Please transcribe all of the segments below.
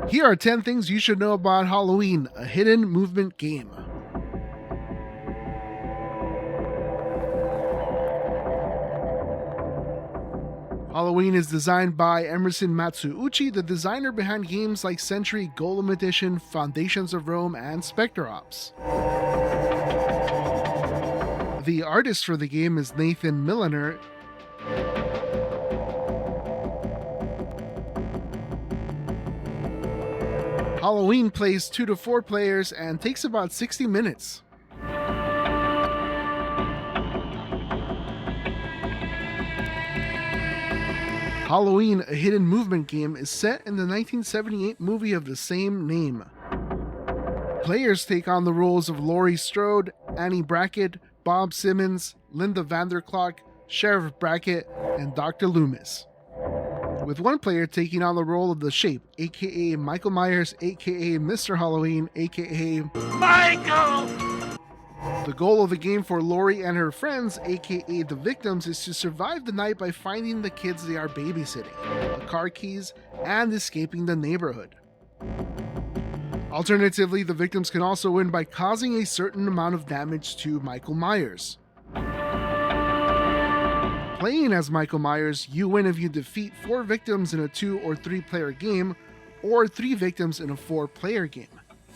Here are 10 things you should know about Halloween, a hidden movement game. Halloween is designed by Emerson Matsuuchi, the designer behind games like Century, Golem Edition, Foundations of Rome, and Spectre Ops. The artist for the game is Nathan Milliner. Halloween plays 2 to 4 players and takes about 60 minutes. Halloween, a hidden movement game, is set in the 1978 movie of the same name. Players take on the roles of Laurie Strode, Annie Brackett, Bob Simmons, Linda Vanderklok, Sheriff Brackett, and Dr. Loomis, with one player taking on the role of the Shape, aka Michael Myers, aka Mr. Halloween, aka Michael! The goal of the game for Laurie and her friends, aka the victims, is to survive the night by finding the kids they are babysitting, the car keys, and escaping the neighborhood. Alternatively, the victims can also win by causing a certain amount of damage to Michael Myers. Playing as Michael Myers, you win if you defeat 4 victims in a 2 or 3 player game, or 3 victims in a 4 player game.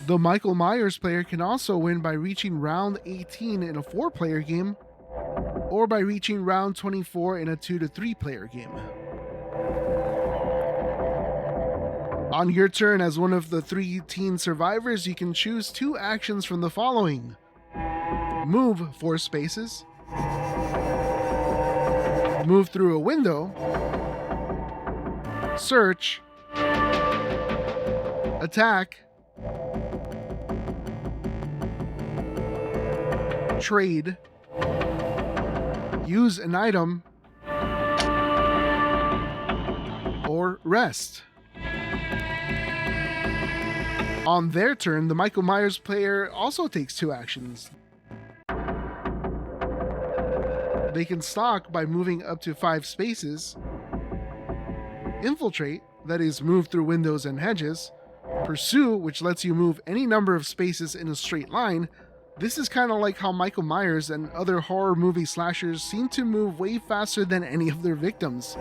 The Michael Myers player can also win by reaching round 18 in a 4 player game, or by reaching round 24 in a 2 to 3 player game. On your turn as one of the 3 teen survivors, you can choose 2 actions from the following: move 4 spaces, move through a window, search, attack, trade, use an item, or rest. On their turn, the Michael Myers player also takes 2 actions. They can stalk by moving up to 5 spaces, infiltrate, that is, move through windows and hedges, pursue, which lets you move any number of spaces in a straight line. This is kind of like how Michael Myers and other horror movie slashers seem to move way faster than any of their victims.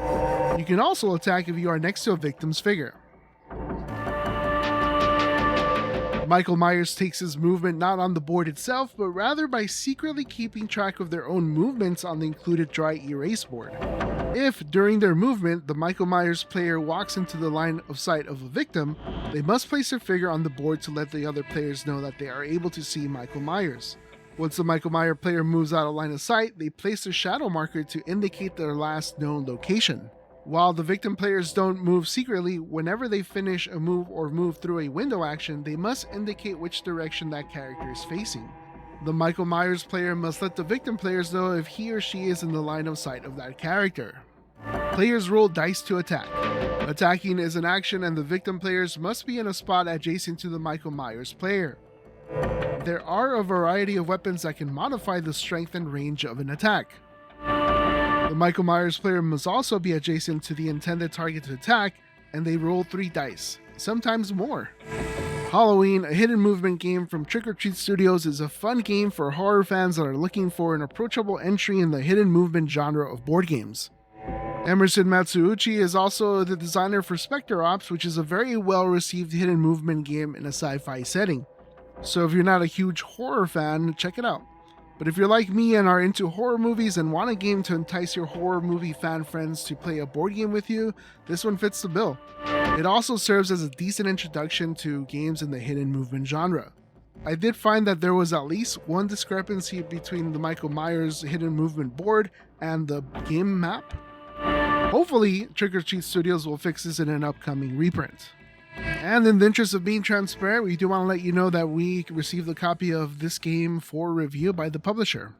You can also attack if you are next to a victim's figure. Michael Myers takes his movement not on the board itself, but rather by secretly keeping track of their own movements on the included dry erase board. If, during their movement, the Michael Myers player walks into the line of sight of a victim, they must place their figure on the board to let the other players know that they are able to see Michael Myers. Once the Michael Myers player moves out of line of sight, they place their shadow marker to indicate their last known location. While the victim players don't move secretly, whenever they finish a move or move through a window action, they must indicate which direction that character is facing. The Michael Myers player must let the victim players know if he or she is in the line of sight of that character. Players roll dice to attack. Attacking is an action and the victim players must be in a spot adjacent to the Michael Myers player. There are a variety of weapons that can modify the strength and range of an attack. The Michael Myers player must also be adjacent to the intended target to attack, and they roll 3 dice, sometimes more. Halloween, a hidden movement game from Trick or Treat Studios, is a fun game for horror fans that are looking for an approachable entry in the hidden movement genre of board games. Emerson Matsuuchi is also the designer for Spectre Ops, which is a very well-received hidden movement game in a sci-fi setting. So if you're not a huge horror fan, check it out. But if you're like me and are into horror movies and want a game to entice your horror movie fan friends to play a board game with you, this one fits the bill. It also serves as a decent introduction to games in the hidden movement genre. I did find that there was at least one discrepancy between the Michael Myers hidden movement board and the game map. Hopefully, Trick or Treat Studios will fix this in an upcoming reprint. And in the interest of being transparent, we do want to let you know that we received a copy of this game for review by the publisher.